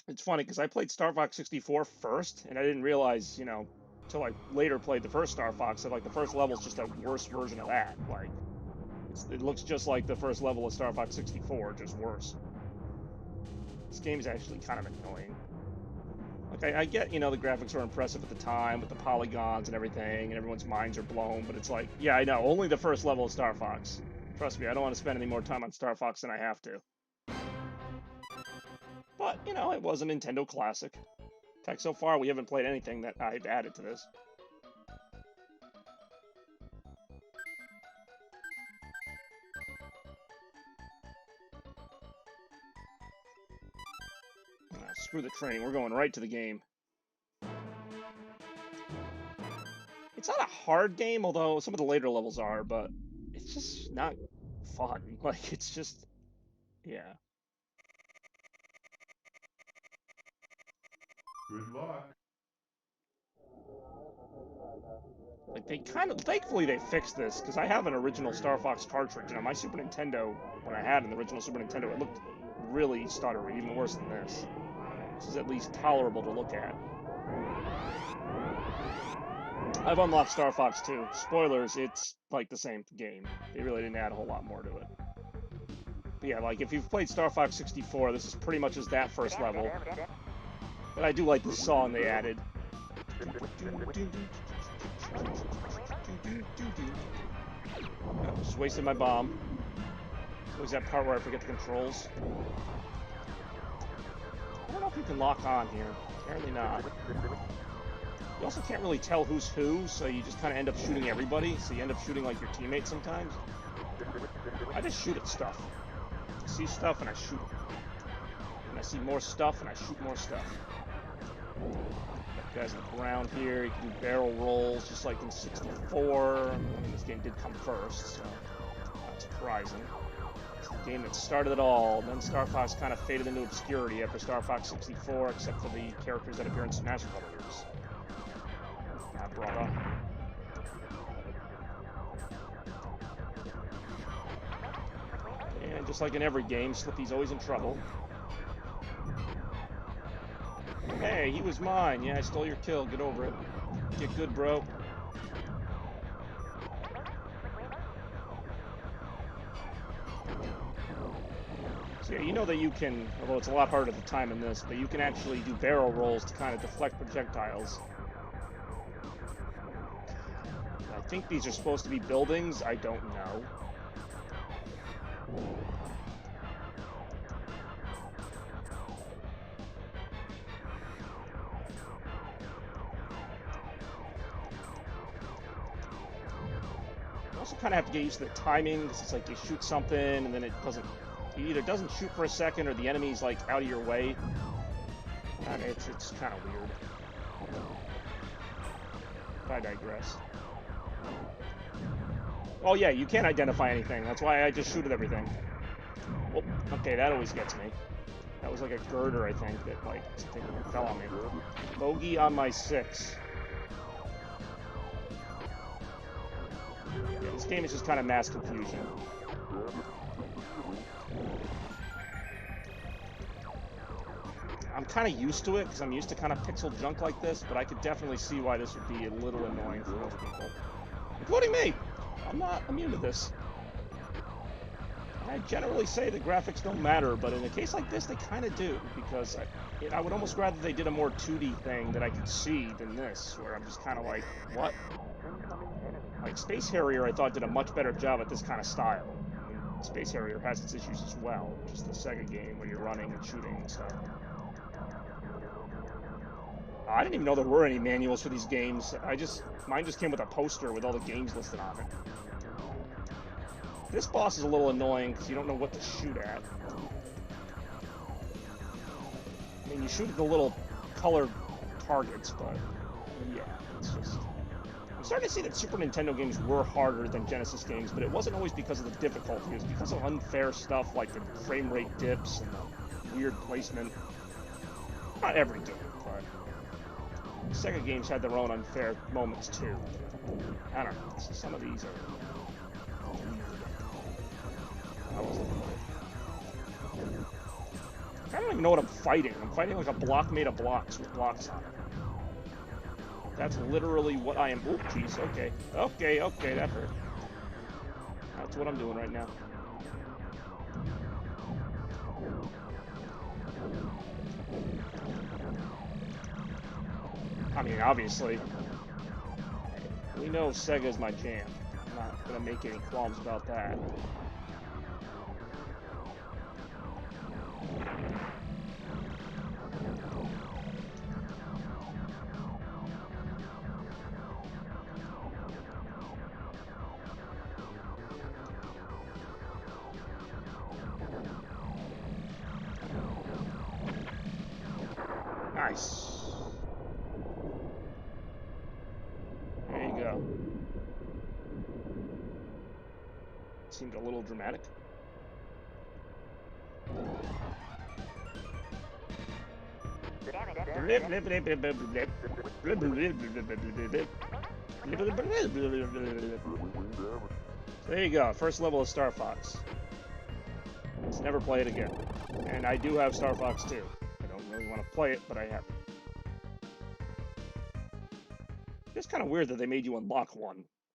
It's funny because I played Star Fox 64 first, and I didn't realize, you know, until I later played the first Star Fox, that like the first level is just a worse version of that. Like, it looks just like the first level of Star Fox 64, just worse. This game is actually kind of annoying. Like, I get, you know, the graphics were impressive at the time with the polygons and everything, and everyone's minds are blown, but it's like, yeah, I know, only the first level of Star Fox. Trust me, I don't want to spend any more time on Star Fox than I have to. But, you know, it was a Nintendo classic. In fact, so far we haven't played anything that I've added to this. Screw the train, we're going right to the game. It's not a hard game, although some of the later levels are, but it's just not fun. Like, it's just, yeah. Good luck. Like, they kind of, thankfully they fixed this, because I have an original Star Fox cartridge, and on my Super Nintendo, when I had an original Super Nintendo, it looked really stuttery, even worse than this. This is at least tolerable to look at. I've unlocked Star Fox 2. Spoilers, it's like the same game. They really didn't add a whole lot more to it. But yeah, like if you've played Star Fox 64, this is pretty much as that first level. But I do like the song they added. Oh, just wasted my bomb. Always that part where I forget the controls. I don't know if you can lock on here. Apparently not. You also can't really tell who's who, so you just kind of end up shooting everybody. So you end up shooting like your teammates sometimes. I just shoot at stuff. I see stuff and I shoot it. And I see more stuff and I shoot more stuff. Got guys on the ground here. You can do barrel rolls just like in 64. I mean, this game did come first, so not surprising. It's the game that started it all. Then Star Fox kind of faded into obscurity after Star Fox 64, except for the characters that appear in Smash Brothers. Not brought up. And just like in every game, Slippy's always in trouble. Hey, he was mine. Yeah, I stole your kill. Get over it. Get good, bro. So yeah, you know that you can, although it's a lot harder at the time in this, but you can actually do barrel rolls to kind of deflect projectiles. I think these are supposed to be buildings. I don't know. You also kind of have to get used to the timing, because it's like you shoot something and then it either doesn't shoot for a second or the enemy's like out of your way. And it's kind of weird. But I digress. Oh yeah, you can't identify anything. That's why I just shoot at everything. Oh, okay, that always gets me. That was like a girder, I think, that like something fell on me. Bogey on my 6. Yeah, this game is just kind of mass confusion. I'm kind of used to it, because I'm used to kind of pixel junk like this, but I could definitely see why this would be a little annoying for most people. Including me! I'm not immune to this. I generally say the graphics don't matter, but in a case like this, they kind of do, because I would almost rather they did a more 2D thing that I could see than this, where I'm just kind of like, what? Like, Space Harrier, I thought, did a much better job at this kind of style. I mean, Space Harrier has its issues as well, just the Sega game where you're running and shooting and stuff. I didn't even know there were any manuals for these games. Mine just came with a poster with all the games listed on it. This boss is a little annoying because you don't know what to shoot at. I mean, you shoot at the little colored targets, but yeah, it's just... I'm starting to see that Super Nintendo games were harder than Genesis games, but it wasn't always because of the difficulty. It was because of unfair stuff like the frame rate dips and the weird placement. Not every game, but Sega games had their own unfair moments too. I don't know. Some of these are weird. I was looking at it. I don't even know what I'm fighting. I'm fighting like a block made of blocks with blocks on it. That's literally what I am. Oh, jeez. Okay. Okay, okay, that hurt. That's what I'm doing right now. I mean, obviously, we know Sega's my jam. I'm not gonna make any qualms about that. Nice. There you go. Seemed a little dramatic. There you go. First level of Starfox. Let's never play it again. And I do have Star Fox 2. I don't really want to play it, but I have it. It's kind of weird that they made you unlock one.